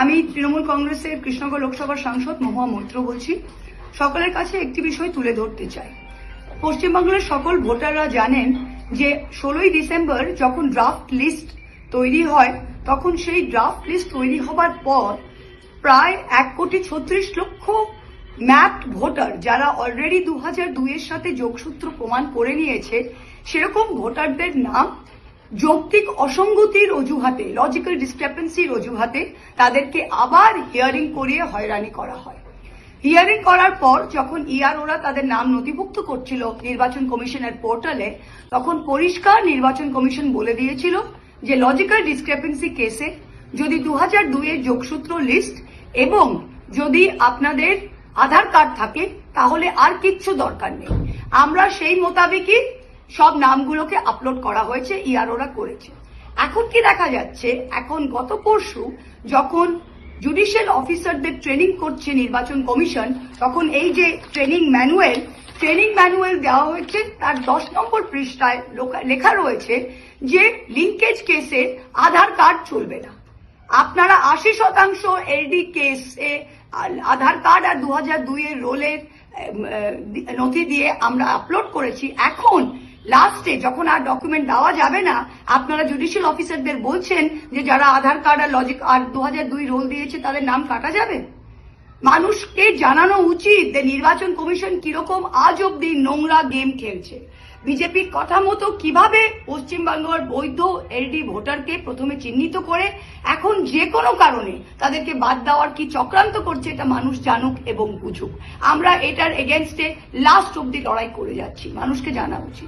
আমি তৃণমূল কংগ্রেসের কৃষ্ণনগর লোকসভার সাংসদ মহুয়া মৈত্র বলছি। সকলের কাছে একটি বিষয় তুলে ধরতে চাই। পশ্চিমবাংলার সকল ভোটাররা জানেন যে 16ই ডিসেম্বর যখন ড্রাফট লিস্ট তৈরি হয়, তখন সেই ড্রাফট লিস্ট তৈরি হবার পর প্রায় 1,36,00,000 ম্যাপড ভোটার, যারা অলরেডি 2002-এর সাথে যোগসূত্র প্রমাণ করে নিয়েছে, সেরকম ভোটারদের নাম যৌক্তিক অসঙ্গতির অজুহাতে, লজিক্যাল ডিসক্রেপেন্সির অজুহাতে তাদেরকে আবার হিয়ারিং করিয়ে হয়রানি করা হয়। হিয়ারিং করার পর যখন ইআরওরা তাদের নাম নথিভুক্ত করছিল নির্বাচন কমিশনের পোর্টালে, তখন পরিষ্কার নির্বাচন কমিশন বলে দিয়েছিল যে লজিক্যাল ডিসক্রেপেন্সি কেসে যদি 2002-এর যোগসূত্র লিস্ট এবং যদি আপনাদের আধার কার্ড থাকে তাহলে আর কিচ্ছু দরকার নেই। আমরা সেই মোতাবেকই সব নামগুলোকে আপলোড করা হয়েছে, ইআরওরা করেছে। এখন কি দেখা যাচ্ছে, এখন গত পরশু যখন জুডিশিয়াল অফিসারদের ট্রেনিং করছে নির্বাচন কমিশন, তখন এই যে ট্রেনিং ম্যানুয়াল দেওয়া হয়েছে, তার 10 নম্বর পৃষ্ঠায় লেখা রয়েছে যে লিঙ্কেজ কেসে আধার কার্ড চলবে না। আপনারা 80% এলডি কেসে আধার কার্ড আর 2002-এর রোলের নথি দিয়ে আমরা আপলোড করেছি। এখন লাস্টে যখন আর ডকুমেন্ট দেওয়া যাবে না, আপনারা জুডিশিয়াল অফিসারদের বলছেন যে যারা আধার কার্ড আর 2002 রোল দিয়েছে তাদের নাম কাটা যাবে। মানুষকে জানানো উচিত যে নির্বাচন কমিশন কিরকম আজ অব্দি নোংরা গেম খেলছে। বিজেপির কথা মতো কিভাবে পশ্চিমবাংলার বৈধ এলডি ভোটারকে প্রথমে চিহ্নিত করে এখন যে কোনো কারণে তাদেরকে বাদ দেওয়ার কি চক্রান্ত করছে, এটা মানুষ জানুক এবং বুঝুক। আমরা এটার এগেনস্টে লাস্ট অব্দি লড়াই করে যাচ্ছি, মানুষকে জানা উচিত।